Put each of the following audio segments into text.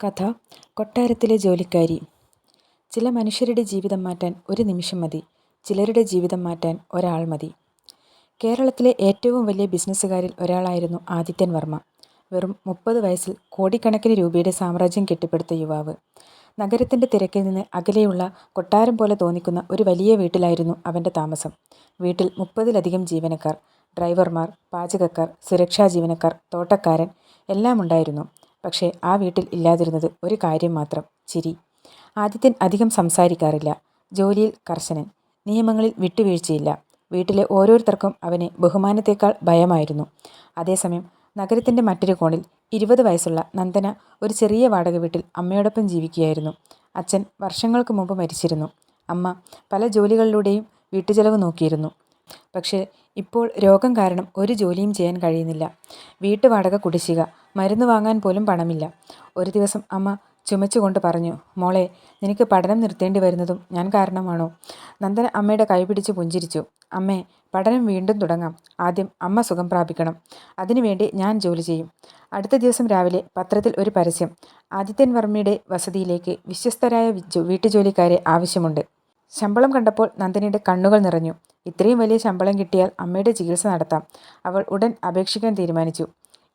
കഥ കൊട്ടാരത്തിലെ ജോലിക്കാരി. ചില മനുഷ്യരുടെ ജീവിതം മാറ്റാൻ ഒരു നിമിഷം മതി, ചിലരുടെ ജീവിതം മാറ്റാൻ ഒരാൾ മതി. കേരളത്തിലെ ഏറ്റവും വലിയ ബിസിനസ്സുകാരിൽ ഒരാളായിരുന്നു ആദിത്യൻ വർമ്മ. വെറും 30 വയസ്സിൽ കോടിക്കണക്കിന് രൂപയുടെ സാമ്രാജ്യം കെട്ടിപ്പടുത്ത യുവാവ്. നഗരത്തിൻ്റെ തിരക്കിൽ നിന്ന് അകലെയുള്ള കൊട്ടാരം പോലെ തോന്നിക്കുന്ന ഒരു വലിയ വീട്ടിലായിരുന്നു അവൻ്റെ താമസം. വീട്ടിൽ 30-ലധികം ജീവനക്കാർ, ഡ്രൈവർമാർ, പാചകക്കാർ, സുരക്ഷാ ജീവനക്കാർ, തോട്ടക്കാരൻ എല്ലാം ഉണ്ടായിരുന്നു. പക്ഷേ ആ വീട്ടിൽ ഇല്ലാതിരുന്നത് ഒരു കാര്യം മാത്രം: ചിരി. ആദിത്യൻ അധികം സംസാരിക്കാറില്ല. ജോലിയിൽ കർശനൻ, നിയമങ്ങളിൽ വിട്ടുവീഴ്ചയില്ല. വീട്ടിലെ ഓരോരുത്തർക്കും അവനെ ബഹുമാനത്തേക്കാൾ ഭയമായിരുന്നു. അതേസമയം നഗരത്തിൻ്റെ മറ്റൊരു കോണിൽ 20 വയസ്സുള്ള നന്ദന ഒരു ചെറിയ വാടക വീട്ടിൽ അമ്മയോടൊപ്പം ജീവിക്കുകയായിരുന്നു. അച്ഛൻ വർഷങ്ങൾക്ക് മുമ്പ് മരിച്ചിരുന്നു. അമ്മ പല ജോലികളിലൂടെയും വീട്ടുചെലവ് നോക്കിയിരുന്നു. പക്ഷേ ഇപ്പോൾ രോഗം കാരണം ഒരു ജോലിയും ചെയ്യാൻ കഴിയുന്നില്ല. വീട്ടുവാടക കുടിശ്ശിക, മരുന്ന് വാങ്ങാൻ പോലും പണമില്ല. ഒരു ദിവസം അമ്മ ചുമച്ചുകൊണ്ട് പറഞ്ഞു: "മോളെ, നിനക്ക് പഠനം നിർത്തേണ്ടി വരുന്നതും ഞാൻ കാരണമാണോ?" നന്ദന അമ്മയുടെ കൈ പിടിച്ച് പുഞ്ചിരിച്ചു. "അമ്മേ, പഠനം വീണ്ടും തുടങ്ങാം. ആദ്യം അമ്മ സുഖം പ്രാപിക്കണം. അതിനുവേണ്ടി ഞാൻ ജോലി ചെയ്യും." അടുത്ത ദിവസം രാവിലെ പത്രത്തിൽ ഒരു പരസ്യം: ആദിത്യൻ വർമ്മയുടെ വസതിയിലേക്ക് വിശ്വസ്തരായ വീട്ടുജോലിക്കാരെ ആവശ്യമുണ്ട്. ശമ്പളം കണ്ടപ്പോൾ നന്ദനയുടെ കണ്ണുകൾ നിറഞ്ഞു. ഇത്രയും വലിയ ശമ്പളം കിട്ടിയാൽ അമ്മയുടെ ചികിത്സ നടത്താം. അവൾ ഉടൻ അപേക്ഷിക്കാൻ തീരുമാനിച്ചു.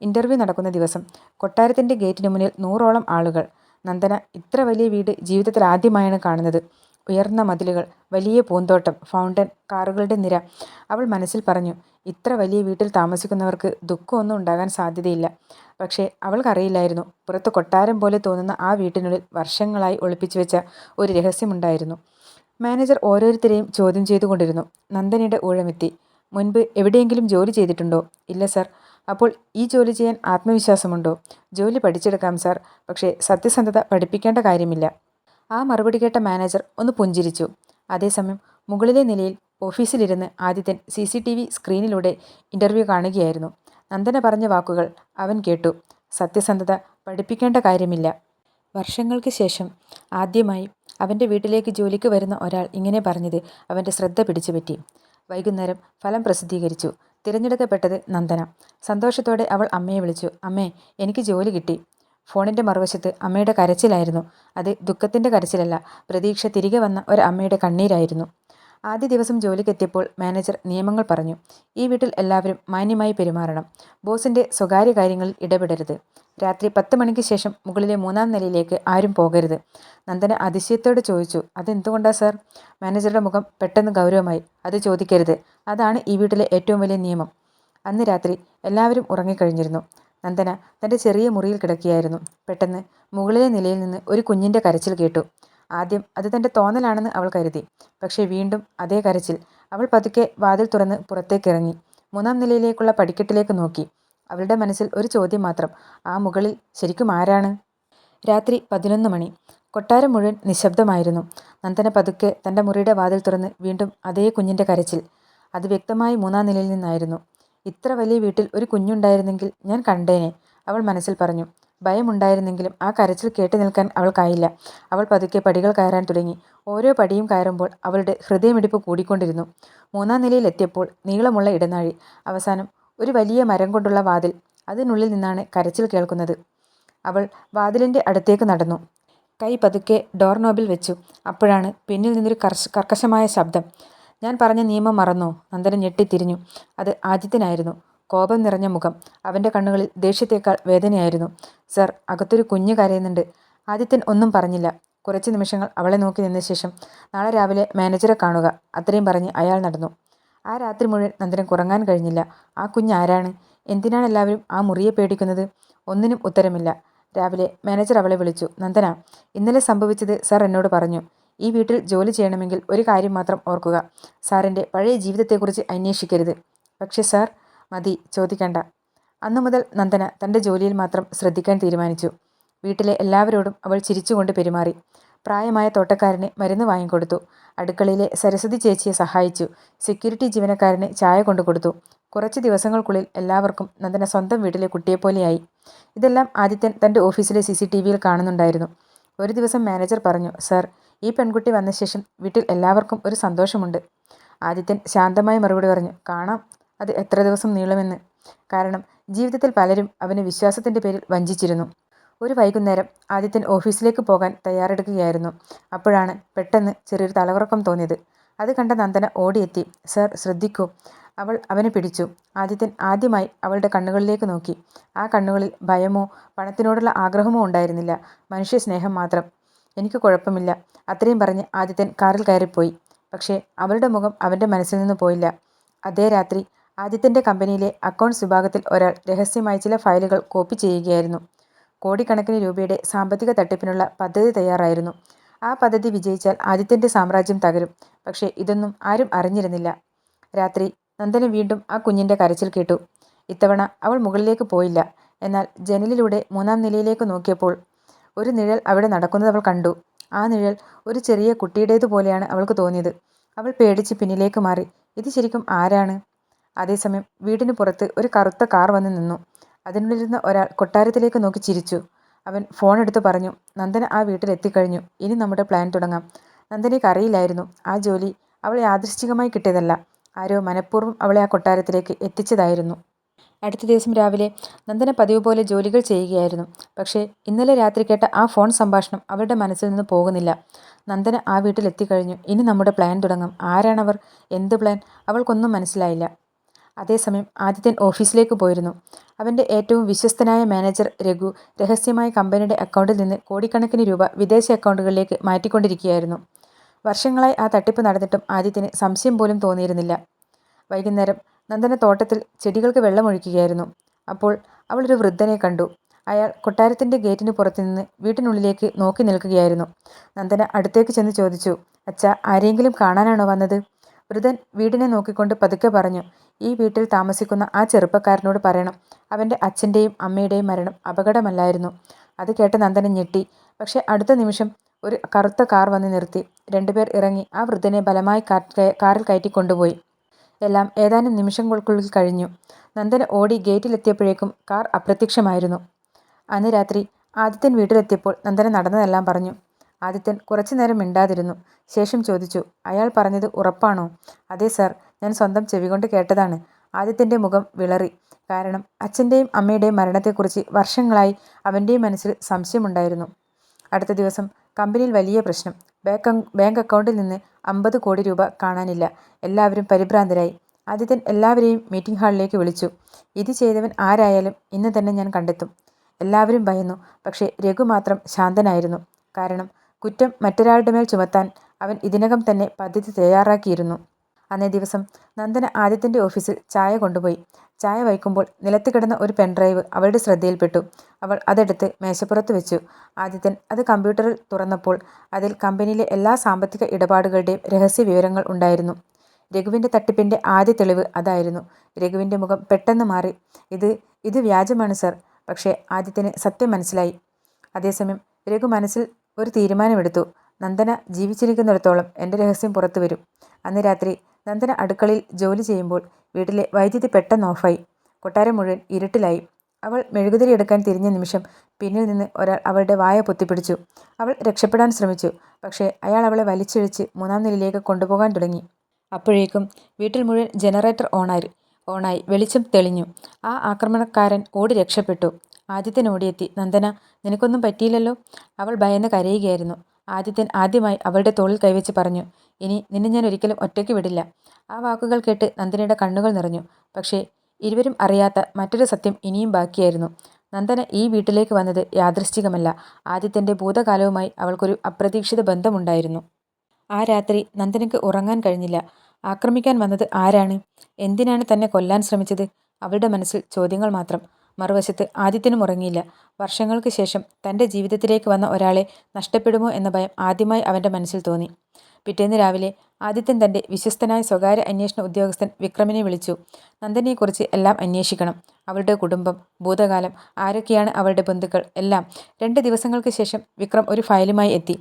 ഇൻ്റർവ്യൂ നടക്കുന്ന ദിവസം കൊട്ടാരത്തിൻ്റെ ഗേറ്റിന് മുന്നിൽ 100ഓളം ആളുകൾ. നന്ദന ഇത്ര വലിയ വീട് ജീവിതത്തിൽ ആദ്യമായാണ് കാണുന്നത്. ഉയർന്ന മതിലുകൾ, വലിയ പൂന്തോട്ടം, ഫൗണ്ടൻ, കാറുകളുടെ നിര. അവൾ മനസ്സിൽ പറഞ്ഞു: ഇത്ര വലിയ വീട്ടിൽ താമസിക്കുന്നവർക്ക് ദുഃഖമൊന്നും ഉണ്ടാകാൻ സാധ്യതയില്ല. പക്ഷേ അവൾക്കറിയില്ലായിരുന്നു, പുറത്ത് കൊട്ടാരം പോലെ തോന്നുന്ന ആ വീട്ടിനുള്ളിൽ വർഷങ്ങളായി ഒളിപ്പിച്ചു വെച്ച ഒരു രഹസ്യമുണ്ടായിരുന്നു. മാനേജർ ഓരോരുത്തരെയും ചോദ്യം ചെയ്തുകൊണ്ടിരുന്നു. നന്ദനയുടെ ഊഴമെത്തി. "മുൻപ് എവിടെയെങ്കിലും ജോലി ചെയ്തിട്ടുണ്ടോ?" "ഇല്ല സർ." "അപ്പോൾ ഈ ജോലി ചെയ്യാൻ ആത്മവിശ്വാസമുണ്ടോ?" "ജോലി പഠിച്ചെടുക്കാം സർ, പക്ഷേ സത്യസന്ധത പഠിപ്പിക്കേണ്ട കാര്യമില്ല." ആ മറുപടി കേട്ട മാനേജർ ഒന്ന് പുഞ്ചിരിച്ചു. അതേസമയം മുകളിലെ നിലയിൽ ഓഫീസിലിരുന്ന് ആദിത്യൻ CCTV സ്ക്രീനിലൂടെ ഇൻ്റർവ്യൂ കാണുകയായിരുന്നു. നന്ദന പറഞ്ഞ വാക്കുകൾ അവൻ കേട്ടു: സത്യസന്ധത പഠിപ്പിക്കേണ്ട കാര്യമില്ല. വർഷങ്ങൾക്ക് ശേഷം ആദ്യമായി അവൻ്റെ വീട്ടിലേക്ക് ജോലിക്ക് വരുന്ന ഒരാൾ ഇങ്ങനെ പറഞ്ഞത് അവൻ്റെ ശ്രദ്ധ പിടിച്ചുപറ്റി. വൈകുന്നേരം ഫലം പ്രസിദ്ധീകരിച്ചു. തിരഞ്ഞെടുക്കപ്പെട്ടത് നന്ദന. സന്തോഷത്തോടെ അവൾ അമ്മയെ വിളിച്ചു: "അമ്മേ, എനിക്ക് ജോലി കിട്ടി." ഫോണിൻ്റെ മറുവശത്ത് അമ്മയുടെ കരച്ചിലായിരുന്നു. അത് ദുഃഖത്തിൻ്റെ കരച്ചിലല്ല, പ്രതീക്ഷ തിരികെ വന്ന ഒരു അമ്മയുടെ കണ്ണീരായിരുന്നു. ആദ്യ ദിവസം ജോലിക്കെത്തിയപ്പോൾ മാനേജർ നിയമങ്ങൾ പറഞ്ഞു: "ഈ വീട്ടിൽ എല്ലാവരും മാന്യമായി പെരുമാറണം. ബോസിൻ്റെ സ്വകാര്യ കാര്യങ്ങളിൽ ഇടപെടരുത്. രാത്രി 10 മണിക്ക് ശേഷം മുകളിലെ 3-ാം നിലയിലേക്ക് ആരും പോകരുത്." നന്ദന അതിശയത്തോടെ ചോദിച്ചു: "അതെന്തുകൊണ്ടാ സർ?" മാനേജറുടെ മുഖം പെട്ടെന്ന് ഗൗരവമായി. "അത് ചോദിക്കരുത്. അതാണ് ഈ വീട്ടിലെ ഏറ്റവും വലിയ നിയമം." അന്ന് രാത്രി എല്ലാവരും ഉറങ്ങിക്കഴിഞ്ഞിരുന്നു. നന്ദന തൻ്റെ ചെറിയ മുറിയിൽ കിടക്കുകയായിരുന്നു. പെട്ടെന്ന് മുകളിലെ നിലയിൽ നിന്ന് ഒരു കുഞ്ഞിൻ്റെ കരച്ചിൽ കേട്ടു. ആദ്യം അത് തൻ്റെ തോന്നലാണെന്ന് അവൾ കരുതി. പക്ഷേ വീണ്ടും അതേ കരച്ചിൽ. അവൾ പതുക്കെ വാതിൽ തുറന്ന് പുറത്തേക്കിറങ്ങി. 3-ാം നിലയിലേക്കുള്ള പടിക്കെട്ടിലേക്ക് നോക്കി. അവളുടെ മനസ്സിൽ ഒരു ചോദ്യം മാത്രം: ആ മുകളിൽ ശരിക്കും ആരാണ്? രാത്രി 11 മണി. കൊട്ടാരം മുഴുവൻ നിശബ്ദമായിരുന്നു. നന്ദന പതുക്കെ തൻ്റെ മുറിയുടെ വാതിൽ തുറന്ന് വീണ്ടും അതേ കുഞ്ഞിൻ്റെ കരച്ചിൽ. അത് വ്യക്തമായി 3-ാം നിലയിൽ നിന്നായിരുന്നു. "ഇത്ര വലിയ വീട്ടിൽ ഒരു കുഞ്ഞുണ്ടായിരുന്നെങ്കിൽ ഞാൻ കണ്ടേനെ," അവൾ മനസ്സിൽ പറഞ്ഞു. ഭയമുണ്ടായിരുന്നെങ്കിലും ആ കരച്ചിൽ കേട്ടു നിൽക്കാൻ അവൾക്കായില്ല. അവൾ പതുക്കെ പടികൾ കയറാൻ തുടങ്ങി. ഓരോ പടിയും കയറുമ്പോൾ അവളുടെ ഹൃദയമിടിപ്പ് കൂടിക്കൊണ്ടിരുന്നു. 3-ാം നിലയിൽ എത്തിയപ്പോൾ നീളമുള്ള ഇടനാഴി. അവസാനം ഒരു വലിയ മരം കൊണ്ടുള്ള വാതിൽ. അതിനുള്ളിൽ നിന്നാണ് കരച്ചിൽ കേൾക്കുന്നത്. അവൾ വാതിലിൻ്റെ അടുത്തേക്ക് നടന്നു. കൈ പതുക്കെ ഡോർ നോബിൽ വെച്ചു. അപ്പോഴാണ് പിന്നിൽ നിന്നൊരു കർക്കശമായ ശബ്ദം. "ഞാൻ പറഞ്ഞ നിയമം മറന്നോ?" നന്ദന ഞെട്ടിത്തിരിഞ്ഞു. അത് ആദിത്യനായിരുന്നു. കോപം നിറഞ്ഞ മുഖം. അവൻ്റെ കണ്ണുകളിൽ ദേഷ്യത്തേക്കാൾ വേദനയായിരുന്നു. "സർ, അകത്തൊരു കുഞ്ഞ് കരയുന്നുണ്ട്." ആദിത്യൻ ഒന്നും പറഞ്ഞില്ല. കുറച്ച് നിമിഷങ്ങൾ അവളെ നോക്കി നിന്ന ശേഷം: "നാളെ രാവിലെ മാനേജറെ കാണുക." അത്രയും പറഞ്ഞ് അയാൾ നടന്നു. ആ രാത്രി മുഴുവൻ നന്ദനയ്ക്ക് ഉറങ്ങാൻ കഴിഞ്ഞില്ല. ആ കുഞ്ഞ് ആരാണ്? എന്തിനാണ് എല്ലാവരും ആ മുറിയെ പേടിക്കുന്നത്? ഒന്നിനും ഉത്തരമില്ല. രാവിലെ മാനേജർ അവളെ വിളിച്ചു. "നന്ദന, ഇന്നലെ സംഭവിച്ചത് സർ എന്നോട് പറഞ്ഞു. ഈ വീട്ടിൽ ജോലി ചെയ്യണമെങ്കിൽ ഒരു കാര്യം മാത്രം ഓർക്കുക: സാറിൻ്റെ പഴയ ജീവിതത്തെക്കുറിച്ച് അന്വേഷിക്കരുത്." "പക്ഷേ സർ." "മതി, ചോദിക്കണ്ട." അന്നു മുതൽ നന്ദന തൻ്റെ ജോലിയിൽ മാത്രം ശ്രദ്ധിക്കാൻ തീരുമാനിച്ചു. വീട്ടിലെ എല്ലാവരോടും അവൾ ചിരിച്ചുകൊണ്ട് പെരുമാറി. പ്രായമായ തോട്ടക്കാരന് മരുന്ന് വാങ്ങിക്കൊടുത്തു. അടുക്കളയിലെ സരസ്വതി ചേച്ചിയെ സഹായിച്ചു. സെക്യൂരിറ്റി ജീവനക്കാരന് ചായ കൊണ്ടുകൊടുത്തു. കുറച്ച് ദിവസങ്ങൾക്കുള്ളിൽ എല്ലാവർക്കും നന്ദന സ്വന്തം വീട്ടിലെ കുട്ടിയെപ്പോലെയായി. ഇതെല്ലാം ആദിത്യൻ തൻ്റെ ഓഫീസിലെ CCTVയിൽ കാണുന്നുണ്ടായിരുന്നു. ഒരു ദിവസം മാനേജർ പറഞ്ഞു: "സർ, ഈ പെൺകുട്ടി വന്ന ശേഷം വീട്ടിൽ എല്ലാവർക്കും ഒരു സന്തോഷമുണ്ട്." ആദിത്യൻ ശാന്തമായി മറുപടി പറഞ്ഞു: "കാണാം അത് എത്ര ദിവസം നീളുമെന്ന്." കാരണം ജീവിതത്തിൽ പലരും അവനെ വിശ്വാസത്തിൻ്റെ പേരിൽ വഞ്ചിച്ചിരുന്നു. ഒരു വൈകുന്നേരം ആദിത്യൻ ഓഫീസിലേക്ക് പോകാൻ തയ്യാറെടുക്കുകയായിരുന്നു. അപ്പോഴാണ് പെട്ടെന്ന് ചെറിയൊരു തലകറക്കം തോന്നിയത്. അത് കണ്ട നന്ദന ഓടിയെത്തി. "സർ, ശ്രദ്ധിക്കൂ!" അവൾ അവനെ പിടിച്ചു. ആദിത്യൻ ആദ്യമായി അവളുടെ കണ്ണുകളിലേക്ക് നോക്കി. ആ കണ്ണുകളിൽ ഭയമോ പണത്തിനോടുള്ള ആഗ്രഹമോ ഉണ്ടായിരുന്നില്ല, മനുഷ്യസ്നേഹം മാത്രം. "എനിക്ക് കുഴപ്പമില്ല," അത്രയും പറഞ്ഞ് ആദിത്യൻ കാറിൽ കയറിപ്പോയി. പക്ഷേ അവളുടെ മുഖം അവൻ്റെ മനസ്സിൽ നിന്ന് പോയില്ല. അതേ രാത്രി ആദിത്യൻ്റെ കമ്പനിയിലെ അക്കൗണ്ട്സ് വിഭാഗത്തിൽ ഒരാൾ രഹസ്യമായി ചില ഫയലുകൾ കോപ്പി ചെയ്യുകയായിരുന്നു. കോടിക്കണക്കിന് രൂപയുടെ സാമ്പത്തിക തട്ടിപ്പിനുള്ള പദ്ധതി തയ്യാറായിരുന്നു. ആ പദ്ധതി വിജയിച്ചാൽ ആദിത്യൻ്റെ സാമ്രാജ്യം തകരും. പക്ഷേ ഇതൊന്നും ആരും അറിഞ്ഞിരുന്നില്ല. രാത്രി നന്ദന വീണ്ടും ആ കുഞ്ഞിൻ്റെ കരച്ചിൽ കേട്ടു. ഇത്തവണ അവൾ മുകളിലേക്ക് പോയില്ല. എന്നാൽ ജനലിലൂടെ 3-ാം നിലയിലേക്ക് നോക്കിയപ്പോൾ ഒരു നിഴൽ അവിടെ നടക്കുന്നത് അവൾ കണ്ടു. ആ നിഴൽ ഒരു ചെറിയ കുട്ടിയുടേതുപോലെയാണ് അവൾക്ക് തോന്നിയത്. അവൾ പേടിച്ച് പിന്നിലേക്ക് മാറി. ഇത് ശരിക്കും ആരാണ്? അതേസമയം വീടിന് പുറത്ത് ഒരു കറുത്ത കാർ വന്ന് നിന്നു. അതിനുള്ളിലിരുന്ന ഒരാൾ കൊട്ടാരത്തിലേക്ക് നോക്കി ചിരിച്ചു. അവൻ ഫോൺ എടുത്ത് പറഞ്ഞു, "നന്ദന ആ വീട്ടിൽ എത്തിക്കഴിഞ്ഞു. ഇനി നമ്മുടെ പ്ലാൻ തുടങ്ങാം." നന്ദനയ്ക്ക് അറിയില്ലായിരുന്നു, ആ ജോലി അവൾ യാദൃശ്ചികമായി കിട്ടിയതല്ല. ആരോ മനഃപൂർവ്വം അവളെ ആ കൊട്ടാരത്തിലേക്ക് എത്തിച്ചതായിരുന്നു. അടുത്ത ദിവസം രാവിലെ നന്ദന പതിവ് പോലെ ജോലികൾ ചെയ്യുകയായിരുന്നു. പക്ഷേ ഇന്നലെ രാത്രി കേട്ട ആ ഫോൺ സംഭാഷണം അവളുടെ മനസ്സിൽ നിന്ന് പോകുന്നില്ല. നന്ദന ആ വീട്ടിൽ എത്തിക്കഴിഞ്ഞു. ഇനി നമ്മുടെ പ്ലാൻ തുടങ്ങാം. ആരാണവർ? എന്ത് പ്ലാൻ? അവൾക്കൊന്നും മനസ്സിലായില്ല. അതേസമയം ആദിത്യൻ ഓഫീസിലേക്ക് പോയിരുന്നു. അവൻ്റെ ഏറ്റവും വിശ്വസ്തനായ മാനേജർ രഘു രഹസ്യമായി കമ്പനിയുടെ അക്കൗണ്ടിൽ നിന്ന് കോടിക്കണക്കിന് രൂപ വിദേശ അക്കൗണ്ടുകളിലേക്ക് മാറ്റിക്കൊണ്ടിരിക്കുകയായിരുന്നു. വർഷങ്ങളായി ആ തട്ടിപ്പ് നടന്നിട്ടും ആദിത്യന് സംശയം പോലും തോന്നിയിരുന്നില്ല. വൈകുന്നേരം നന്ദന തോട്ടത്തിൽ ചെടികൾക്ക് വെള്ളമൊഴിക്കുകയായിരുന്നു. അപ്പോൾ അവൾ ഒരു വൃദ്ധനെ കണ്ടു. അയാൾ കൊട്ടാരത്തിൻ്റെ ഗേറ്റിന് പുറത്തുനിന്ന് വീട്ടിനുള്ളിലേക്ക് നോക്കി നിൽക്കുകയായിരുന്നു. നന്ദന അടുത്തേക്ക് ചെന്ന് ചോദിച്ചു, "അച്ഛാ, ആരെങ്കിലും കാണാനാണോ വന്നത്?" വൃദ്ധൻ വീടിനെ നോക്കിക്കൊണ്ട് പതുക്കെ പറഞ്ഞു, "ഈ വീട്ടിൽ താമസിക്കുന്ന ആ ചെറുപ്പക്കാരനോട് പറയണം, അവൻ്റെ അച്ഛൻ്റെയും അമ്മയുടെയും മരണം അപകടമല്ലായിരുന്നു." അത് കേട്ട് നന്ദന ഞെട്ടി. പക്ഷേ അടുത്ത നിമിഷം ഒരു കറുത്ത കാർ വന്ന് നിർത്തി. രണ്ടുപേർ ഇറങ്ങി ആ വൃദ്ധനെ ബലമായി കാറിൽ കയറ്റിക്കൊണ്ടുപോയി. എല്ലാം ഏതാനും നിമിഷങ്ങൾക്കുള്ളിൽ കഴിഞ്ഞു. നന്ദന ഓടി ഗേറ്റിലെത്തിയപ്പോഴേക്കും കാർ അപ്രത്യക്ഷമായിരുന്നു. അന്ന് രാത്രി ആദിത്യൻ വീട്ടിലെത്തിയപ്പോൾ നന്ദന നടന്നതെല്ലാം പറഞ്ഞു. ആദിത്യൻ കുറച്ചുനേരം മിണ്ടാതിരുന്നു. ശേഷം ചോദിച്ചു, "അയാൾ പറഞ്ഞത് ഉറപ്പാണോ?" "അതെ സർ, ഞാൻ സ്വന്തം ചെവികൊണ്ട് കേട്ടതാണ്." ആദിത്യൻ്റെ മുഖം വിളറി. കാരണം അച്ഛൻ്റെയും അമ്മയുടെയും മരണത്തെക്കുറിച്ച് വർഷങ്ങളായി അവൻ്റെയും മനസ്സിൽ സംശയമുണ്ടായിരുന്നു. അടുത്ത ദിവസം കമ്പനിയിൽ വലിയ പ്രശ്നം. ബാങ്ക് അക്കൗണ്ടിൽ നിന്ന് 50 കോടി രൂപ കാണാനില്ല. എല്ലാവരും പരിഭ്രാന്തരായി. ആദിത്യൻ എല്ലാവരെയും മീറ്റിംഗ് ഹാളിലേക്ക് വിളിച്ചു. "ഇത് ചെയ്തവൻ ആരായാലും ഇന്ന് തന്നെ ഞാൻ കണ്ടെത്തും." എല്ലാവരും ഭയന്നു. പക്ഷേ രഘു മാത്രം ശാന്തനായിരുന്നു. കാരണം കുറ്റം മറ്റൊരാളുടെ മേൽ ചുമത്താൻ അവൻ ഇതിനകം തന്നെ പദ്ധതി തയ്യാറാക്കിയിരുന്നു. അന്നേ ദിവസം നന്ദന ആദിത്യൻ്റെ ഓഫീസിൽ ചായ കൊണ്ടുപോയി. ചായ വയ്ക്കുമ്പോൾ നിലത്ത് കിടന്ന ഒരു പെൻഡ്രൈവ് അവളുടെ ശ്രദ്ധയിൽപ്പെട്ടു. അവൾ അതെടുത്ത് മേശപ്പുറത്ത് വെച്ചു. ആദിത്യൻ അത് കമ്പ്യൂട്ടറിൽ തുറന്നപ്പോൾ അതിൽ കമ്പനിയിലെ എല്ലാ സാമ്പത്തിക ഇടപാടുകളുടെയും രഹസ്യ വിവരങ്ങൾ ഉണ്ടായിരുന്നു. രഘുവിൻ്റെ തട്ടിപ്പിൻ്റെ ആദ്യ തെളിവ് അതായിരുന്നു. രഘുവിൻ്റെ മുഖം പെട്ടെന്ന് മാറി. ഇത് വ്യാജമാണ് സർ." പക്ഷേ ആദിത്യന് സത്യം മനസ്സിലായി. അതേസമയം രഘു മനസ്സിൽ ഒരു തീരുമാനമെടുത്തു. നന്ദന ജീവിച്ചിരിക്കുന്നിടത്തോളം എൻ്റെ രഹസ്യം പുറത്തു വരും. അന്ന് രാത്രി നന്ദന അടുക്കളയിൽ ജോലി ചെയ്യുമ്പോൾ വീട്ടിലെ വൈദ്യുതി പെട്ടെന്ന് ഓഫായി. കൊട്ടാരം മുഴുവൻ ഇരുട്ടിലായി. അവൾ മെഴുകുതിരി എടുക്കാൻ തിരിഞ്ഞ നിമിഷം പിന്നിൽ നിന്ന് ഒരാൾ അവളുടെ വായ പൊത്തിപ്പിടിച്ചു. അവൾ രക്ഷപ്പെടാൻ ശ്രമിച്ചു. പക്ഷേ അയാൾ അവളെ വലിച്ചിഴച്ച് 3-ാം നിലയിലേക്ക് കൊണ്ടുപോകാൻ തുടങ്ങി. അപ്പോഴേക്കും വീട്ടിൽ മുഴുവൻ ജനറേറ്റർ ഓണായി വെളിച്ചം തെളിഞ്ഞു. ആ ആക്രമണക്കാരൻ ഓടി രക്ഷപ്പെട്ടു. ആദിത്യൻ ഓടിയെത്തി. "നന്ദന, നിനക്കൊന്നും പറ്റിയില്ലല്ലോ?" അവൾ ഭയന്ന് കരയുകയായിരുന്നു. ആദിത്യൻ ആദ്യമായി അവളുടെ തോളിൽ കൈവച്ച് പറഞ്ഞു, "ഇനി നിന്നെ ഞാൻ ഒരിക്കലും ഒറ്റയ്ക്ക് വിടില്ല." ആ വാക്കുകൾ കേട്ട് നന്ദനയുടെ കണ്ണുകൾ നിറഞ്ഞു. പക്ഷേ ഇരുവരും അറിയാത്ത മറ്റൊരു സത്യം ഇനിയും ബാക്കിയായിരുന്നു. നന്ദന ഈ വീട്ടിലേക്ക് വന്നത് യാദൃശ്ചികമല്ല. ആദിത്യൻ്റെ ഭൂതകാലവുമായി അവൾക്കൊരു അപ്രതീക്ഷിത ബന്ധമുണ്ടായിരുന്നു. ആ രാത്രി നന്ദനയ്ക്ക് ഉറങ്ങാൻ കഴിഞ്ഞില്ല. ആക്രമിക്കാൻ വന്നത് ആരാണ്? എന്തിനാണ് തന്നെ കൊല്ലാൻ ശ്രമിച്ചത്? അവളുടെ മനസ്സിൽ ചോദ്യങ്ങൾ മാത്രം. മറുവശത്ത് ആദിത്യനും ഉറങ്ങിയില്ല. വർഷങ്ങൾക്ക് ശേഷം തൻ്റെ ജീവിതത്തിലേക്ക് വന്ന ഒരാളെ നഷ്ടപ്പെടുമോ എന്ന ഭയം ആദ്യമായി അവൻ്റെ മനസ്സിൽ തോന്നി. പിറ്റേന്ന് രാവിലെ ആദിത്യൻ തൻ്റെ വിശ്വസ്തനായ സ്വകാര്യ അന്വേഷണ ഉദ്യോഗസ്ഥൻ വിക്രമിനെ വിളിച്ചു. നന്ദനയെക്കുറിച്ച് എല്ലാം അന്വേഷിക്കണം. അവളുടെ കുടുംബം, ഭൂതകാലം, ആരൊക്കെയാണ് അവളുടെ ബന്ധുക്കൾ, എല്ലാം. 2 ദിവസങ്ങൾക്ക് ശേഷം വിക്രം ഒരു ഫയലുമായി എത്തി.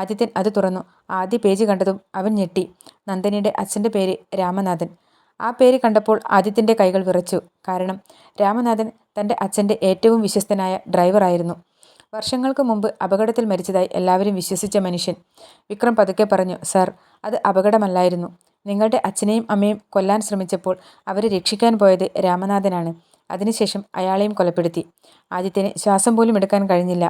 ആദിത്യൻ അത് തുറന്നു. ആദ്യ പേജ് കണ്ടതും അവൻ ഞെട്ടി. നന്ദനയുടെ അച്ഛൻ്റെ പേര് രാമനാഥൻ. ആ പേര് കണ്ടപ്പോൾ ആദിത്യൻ്റെ കൈകൾ വിറച്ചു. കാരണം രാമനാഥൻ തൻ്റെ അച്ഛൻ്റെ ഏറ്റവും വിശ്വസ്തനായ ഡ്രൈവറായിരുന്നു. വർഷങ്ങൾക്ക് മുമ്പ് അപകടത്തിൽ മരിച്ചതായി എല്ലാവരും വിശ്വസിച്ച മനുഷ്യൻ. വിക്രം പതുക്കെ പറഞ്ഞു, "സർ, അത് അപകടമല്ലായിരുന്നു. നിങ്ങളുടെ അച്ഛനെയും അമ്മയും കൊല്ലാൻ ശ്രമിച്ചപ്പോൾ അവരെ രക്ഷിക്കാൻ പോയത് രാമനാഥനാണ്." അതിനുശേഷം അയാളെയും കൊലപ്പെടുത്തി. ആദിത്യന് ശ്വാസം പോലും എടുക്കാൻ കഴിഞ്ഞില്ല.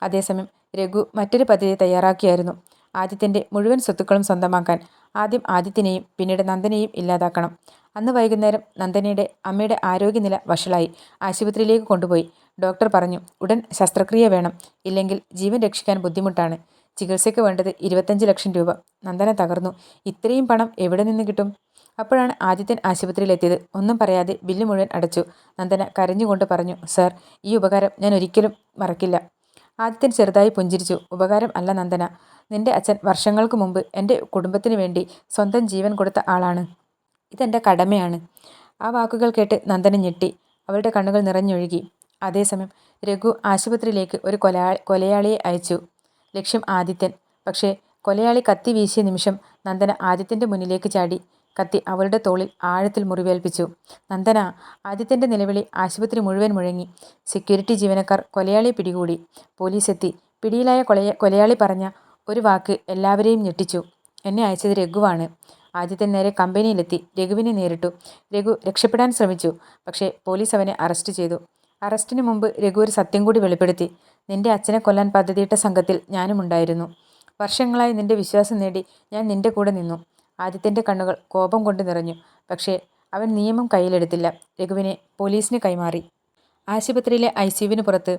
അതേസമയം രഘു മറ്റൊരു പദ്ധതി തയ്യാറാക്കിയായിരുന്നു. ആദിത്യൻ്റെ മുഴുവൻ സ്വത്തുക്കളും സ്വന്തമാക്കാൻ. ആദ്യം ആദിത്യനെയും പിന്നീട് നന്ദനെയും ഇല്ലാതാക്കണം. അന്ന് വൈകുന്നേരം നന്ദനയുടെ അമ്മയുടെ ആരോഗ്യനില വഷളായി. ആശുപത്രിയിലേക്ക് കൊണ്ടുപോയി. ഡോക്ടർ പറഞ്ഞു, ഉടൻ ശസ്ത്രക്രിയ വേണം, ഇല്ലെങ്കിൽ ജീവൻ രക്ഷിക്കാൻ ബുദ്ധിമുട്ടാണ്. ചികിത്സയ്ക്ക് വേണ്ടത് 25 ലക്ഷം രൂപ. നന്ദന തകർന്നു. ഇത്രയും പണം എവിടെ നിന്ന് കിട്ടും? അപ്പോഴാണ് ആദിത്യൻ ആശുപത്രിയിലെത്തിയത്. ഒന്നും പറയാതെ ബില്ല് മുഴുവൻ അടച്ചു. നന്ദന കരഞ്ഞുകൊണ്ട് പറഞ്ഞു, സർ, ഈ ഉപകാരം ഞാൻ ഒരിക്കലും മറക്കില്ല. ആദിത്യൻ ചെറുതായി പുഞ്ചിരിച്ചു. ഉപകാരം അല്ല നന്ദന, നിന്റെ അച്ഛൻ വർഷങ്ങൾക്ക് മുമ്പ് എൻ്റെ കുടുംബത്തിന് വേണ്ടി സ്വന്തം ജീവൻ കൊടുത്ത ആളാണ്. ഇതെൻ്റെ കടമയാണ്. ആ വാക്കുകൾ കേട്ട് നന്ദന ഞെട്ടി. അവളുടെ കണ്ണുകൾ നിറഞ്ഞൊഴുകി. അതേസമയം രഘു ആശുപത്രിയിലേക്ക് ഒരു കൊലയാളിയെ അയച്ചു. ലക്ഷ്യം ആദിത്യൻ. പക്ഷേ കൊലയാളി കത്തി വീശിയ നിമിഷം നന്ദന ആദിത്യൻ്റെ മുന്നിലേക്ക് ചാടി. കത്തി അവളുടെ തോളിൽ ആഴത്തിൽ മുറിവേൽപ്പിച്ചു. നന്ദന! ആദിത്യൻ്റെ നിലവിളി ആശുപത്രി മുഴുവൻ മുഴങ്ങി. സെക്യൂരിറ്റി ജീവനക്കാർ കൊലയാളിയെ പിടികൂടി. പോലീസ് എത്തി. പിടിയിലായ കൊലയാളി പറഞ്ഞ ഒരു വാക്ക് എല്ലാവരെയും ഞെട്ടിച്ചു. എന്നെ അയച്ചത് രഘുവാണ്. ആദിത്യൻ നേരെ കമ്പനിയിലെത്തി. രഘുവിനെ നേരിട്ടു. രഘു രക്ഷപ്പെടാൻ ശ്രമിച്ചു. പക്ഷേ പോലീസ് അവനെ അറസ്റ്റ് ചെയ്തു. അറസ്റ്റിന് മുമ്പ് രഘു ഒരു സത്യം കൂടി വെളിപ്പെടുത്തി. നിന്റെ അച്ഛനെ കൊല്ലാൻ പദ്ധതിയിട്ട സംഘത്തിൽ ഞാനും ഉണ്ടായിരുന്നു. വർഷങ്ങളായി നിന്റെ വിശ്വാസം നേടി ഞാൻ നിന്റെ കൂടെ നിന്നു. ആദിത്യൻ്റെ കണ്ണുകൾ കോപം കൊണ്ട് നിറഞ്ഞു. പക്ഷേ അവൻ നിയമം കയ്യിലെടുത്തില്ല. രഘുവിനെ പോലീസിന് കൈമാറി. ആശുപത്രിയിലെ ICUവിന് പുറത്ത്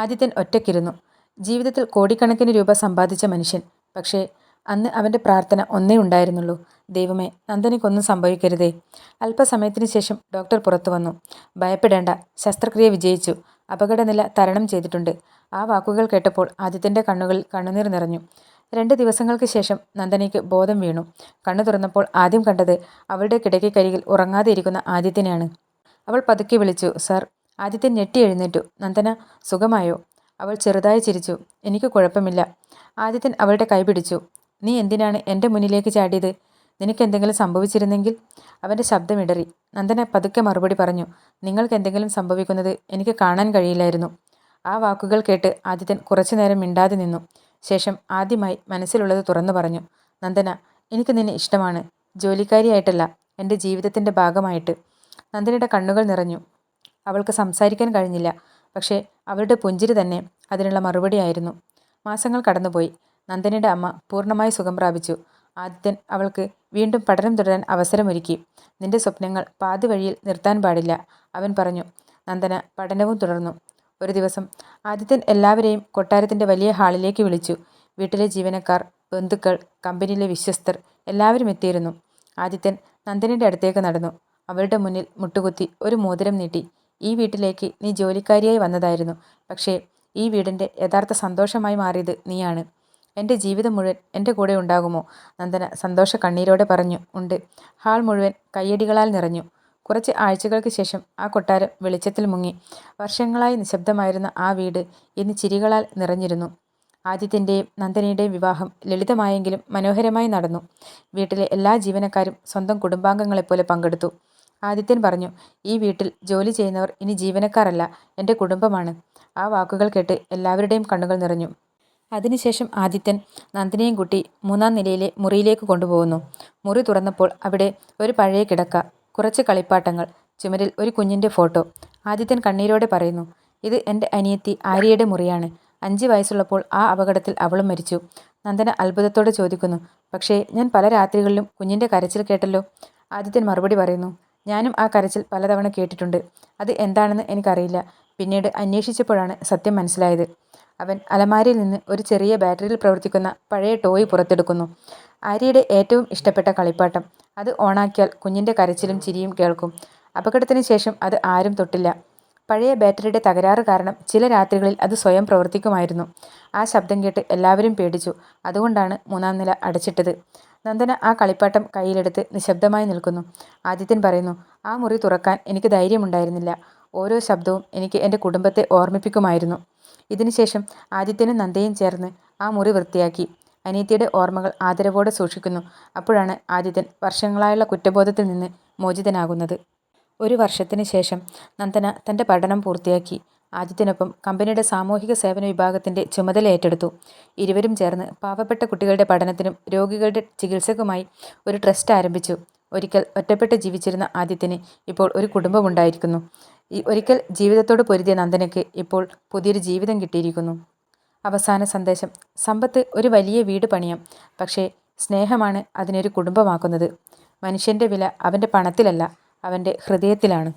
ആദിത്യൻ ഒറ്റയ്ക്കിരുന്നു. ജീവിതത്തിൽ കോടിക്കണക്കിന് രൂപ സമ്പാദിച്ച മനുഷ്യൻ. പക്ഷേ അന്ന് അവൻ്റെ പ്രാർത്ഥന ഒന്നേ ഉണ്ടായിരുന്നുള്ളൂ, ദൈവമേ, നന്ദനയ്ക്കൊന്നും സംഭവിക്കരുതേ. അല്പസമയത്തിന് ശേഷം ഡോക്ടർ പുറത്തു വന്നു. ഭയപ്പെടേണ്ട, ശസ്ത്രക്രിയ വിജയിച്ചു. അപകടനില തരണം ചെയ്തിട്ടുണ്ട്. ആ വാക്കുകൾ കേട്ടപ്പോൾ ആദിത്യൻ്റെ കണ്ണുകളിൽ കണ്ണുനീർ നിറഞ്ഞു. 2 ദിവസങ്ങൾക്ക് ശേഷം നന്ദനയ്ക്ക് ബോധം വീണു. കണ്ണു തുറന്നപ്പോൾ ആദ്യം കണ്ടത് അവളുടെ കിടക്കക്കരികിൽ ഉറങ്ങാതെ ഇരിക്കുന്ന ആദിത്യനെയാണ്. അവൾ പതുക്കെ വിളിച്ചു, സർ. ആദിത്യൻ ഞെട്ടി എഴുന്നേറ്റു. നന്ദന, സുഖമായോ? അവൾ ചെറുതായി ചിരിച്ചു. എനിക്ക് കുഴപ്പമില്ല. ആദിത്യൻ അവളുടെ കൈ പിടിച്ചു. നീ എന്തിനാണ് എൻ്റെ മുന്നിലേക്ക് ചാടിയത്? നിനക്ക് എന്തെങ്കിലും സംഭവിച്ചിരുന്നെങ്കിൽ? അവൻ്റെ ശബ്ദമിടറി. നന്ദന പതുക്കെ മറുപടി പറഞ്ഞു, നിങ്ങൾക്ക് എന്തെങ്കിലും സംഭവിക്കുന്നത് എനിക്ക് കാണാൻ കഴിയില്ലായിരുന്നു. ആ വാക്കുകൾ കേട്ട് ആദിത്യൻ കുറച്ചുനേരം മിണ്ടാതെ നിന്നു. ശേഷം ആദ്യമായി മനസ്സിലുള്ളത് തുറന്നു പറഞ്ഞു, നന്ദന, എനിക്ക് നിന്നെ ഇഷ്ടമാണ്. ജോലിക്കാരിയായിട്ടല്ല, എൻ്റെ ജീവിതത്തിൻ്റെ ഭാഗമായിട്ട്. നന്ദനയുടെ കണ്ണുകൾ നിറഞ്ഞു. അവൾക്ക് സംസാരിക്കാൻ കഴിഞ്ഞില്ല. പക്ഷേ അവളുടെ പുഞ്ചിരി തന്നെ അതിനുള്ള മറുപടിയായിരുന്നു. മാസങ്ങൾ കടന്നുപോയി. നന്ദനയുടെ അമ്മ പൂർണ്ണമായി സുഖം പ്രാപിച്ചു. ആദിത്യൻ അവൾക്ക് വീണ്ടും പഠനം തുടരാൻ അവസരമൊരുക്കി. നിന്റെ സ്വപ്നങ്ങൾ പാതി വഴിയിൽ നിർത്താൻ പാടില്ല, അവൻ പറഞ്ഞു. നന്ദന പഠനവും തുടർന്നു. ഒരു ദിവസം ആദിത്യൻ എല്ലാവരെയും കൊട്ടാരത്തിൻ്റെ വലിയ ഹാളിലേക്ക് വിളിച്ചു. വീട്ടിലെ ജീവനക്കാർ, ബന്ധുക്കൾ, കമ്പനിയിലെ വിശ്വസ്തർ എല്ലാവരും എത്തിയിരുന്നു. ആദിത്യൻ നന്ദനയുടെ അടുത്തേക്ക് നടന്നു. അവളുടെ മുന്നിൽ മുട്ടുകുത്തി ഒരു മോതിരം നീട്ടി. ഈ വീട്ടിലേക്ക് നീ ജോലിക്കാരിയായി വന്നതായിരുന്നു. പക്ഷേ ഈ വീടിൻ്റെ യഥാർത്ഥ സന്തോഷമായി മാറിയത് നീയാണ്. എൻ്റെ ജീവിതം മുഴുവൻ എൻ്റെ കൂടെ ഉണ്ടാകുമോ? നന്ദന സന്തോഷ കണ്ണീരോടെ പറഞ്ഞു. ഉണ്ട്. ഹാൾ മുഴുവൻ കയ്യടികളാൽ നിറഞ്ഞു. കുറച്ച് ആഴ്ചകൾക്ക് ശേഷം ആ കൊട്ടാരം വെളിച്ചത്തിൽ മുങ്ങി. വർഷങ്ങളായി നിശബ്ദമായിരുന്ന ആ വീട് ഇന്ന് ചിരികളാൽ നിറഞ്ഞിരുന്നു. ആദിത്യൻ്റെയും നന്ദനയുടെയും വിവാഹം ലളിതമായെങ്കിലും മനോഹരമായി നടന്നു. വീട്ടിലെ എല്ലാ ജീവനക്കാരും സ്വന്തം കുടുംബാംഗങ്ങളെപ്പോലെ പങ്കെടുത്തു. ആദിത്യൻ പറഞ്ഞു, ഈ വീട്ടിൽ ജോലി ചെയ്യുന്നവർ ഇനി ജീവനക്കാരല്ല, എൻ്റെ കുടുംബമാണ്. ആ വാക്കുകൾ കേട്ട് എല്ലാവരുടെയും കണ്ണുകൾ നിറഞ്ഞു. അതിനുശേഷം ആദിത്യൻ നന്ദിനിയും കൂട്ടി 3-ാം നിലയിലെ മുറിയിലേക്ക് കൊണ്ടുപോകുന്നു. മുറി തുറന്നപ്പോൾ അവിടെ ഒരു പഴയ കിടക്ക, കുറച്ച് കളിപ്പാട്ടങ്ങൾ, ചുമരിൽ ഒരു കുഞ്ഞിൻ്റെ ഫോട്ടോ. ആദിത്യൻ കണ്ണീരോടെ പറയുന്നു, ഇത് എൻ്റെ അനിയത്തി ആര്യയുടെ മുറിയാണ്. 5 വയസ്സുള്ളപ്പോൾ ആ അപകടത്തിൽ അവളും മരിച്ചു. നന്ദന അത്ഭുതത്തോടെ ചോദിക്കുന്നു, പക്ഷേ ഞാൻ പല രാത്രികളിലും കുഞ്ഞിൻ്റെ കരച്ചിൽ കേട്ടല്ലോ. ആദിത്യൻ മറുപടി പറയുന്നു, ഞാനും ആ കരച്ചിൽ പലതവണ കേട്ടിട്ടുണ്ട്. അത് എന്താണെന്ന് എനിക്കറിയില്ല. പിന്നീട് അന്വേഷിച്ചപ്പോഴാണ് സത്യം മനസ്സിലായത്. അവൻ അലമാരയിൽ നിന്ന് ഒരു ചെറിയ ബാറ്ററിയിൽ പ്രവർത്തിക്കുന്ന പഴയ ടോയ് പുറത്തെടുക്കുന്നു. ആര്യയുടെ ഏറ്റവും ഇഷ്ടപ്പെട്ട കളിപ്പാട്ടം. അത് ഓണാക്കിയാൽ കുഞ്ഞിൻ്റെ കരച്ചിലും ചിരിയും കേൾക്കും. അപകടത്തിന് ശേഷം അത് ആരും തൊട്ടില്ല. പഴയ ബാറ്ററിയുടെ തകരാറ് കാരണം ചില രാത്രികളിൽ അത് സ്വയം പ്രവർത്തിക്കുമായിരുന്നു. ആ ശബ്ദം കേട്ട് എല്ലാവരും പേടിച്ചു. അതുകൊണ്ടാണ് 3-ാം നില അടച്ചിട്ടത്. നന്ദന ആ കളിപ്പാട്ടം കയ്യിലെടുത്ത് നിശബ്ദമായി നിൽക്കുന്നു. ആദിത്യൻ പറയുന്നു, ആ മുറി തുറക്കാൻ എനിക്ക് ധൈര്യമുണ്ടായിരുന്നില്ല. ഓരോ ശബ്ദവും എനിക്ക് എൻ്റെ കുടുംബത്തെ ഓർമ്മിപ്പിക്കുമായിരുന്നു. ഇതിനുശേഷം ആദിത്യനും നന്ദയും ചേർന്ന് ആ മുറി വൃത്തിയാക്കി. അനിയത്തിയുടെ ഓർമ്മകൾ ആദരവോടെ സൂക്ഷിക്കുന്നു. അപ്പോഴാണ് ആദിത്യൻ വർഷങ്ങളായുള്ള കുറ്റബോധത്തിൽ നിന്ന് മോചിതനാകുന്നത്. 1 വർഷത്തിന് ശേഷം നന്ദന തൻ്റെ പഠനം പൂർത്തിയാക്കി. ആദിത്യനൊപ്പം കമ്പനിയുടെ സാമൂഹിക സേവന വിഭാഗത്തിൻ്റെ ചുമതല ഏറ്റെടുത്തു. ഇരുവരും ചേർന്ന് പാവപ്പെട്ട കുട്ടികളുടെ പഠനത്തിനും രോഗികളുടെ ചികിത്സക്കുമായി ഒരു ട്രസ്റ്റ് ആരംഭിച്ചു. ഒരിക്കൽ ഒറ്റപ്പെട്ട് ജീവിച്ചിരുന്ന ആദിത്യന് ഇപ്പോൾ ഒരു കുടുംബമുണ്ടായിരിക്കുന്നു. ഒരിക്കൽ ജീവിതത്തോട് പൊരുതിയ നന്ദനയ്ക്ക് ഇപ്പോൾ പുതിയൊരു ജീവിതം കിട്ടിയിരിക്കുന്നു. അവസാന സന്ദേശം: സമ്പത്ത് ഒരു വലിയ വീട് പണിയാം, പക്ഷേ സ്നേഹമാണ് അതിനൊരു കുടുംബമാക്കുന്നത്. മനുഷ്യൻ്റെ വില അവൻ്റെ പണത്തിലല്ല, അവൻ്റെ ഹൃദയത്തിലാണ്.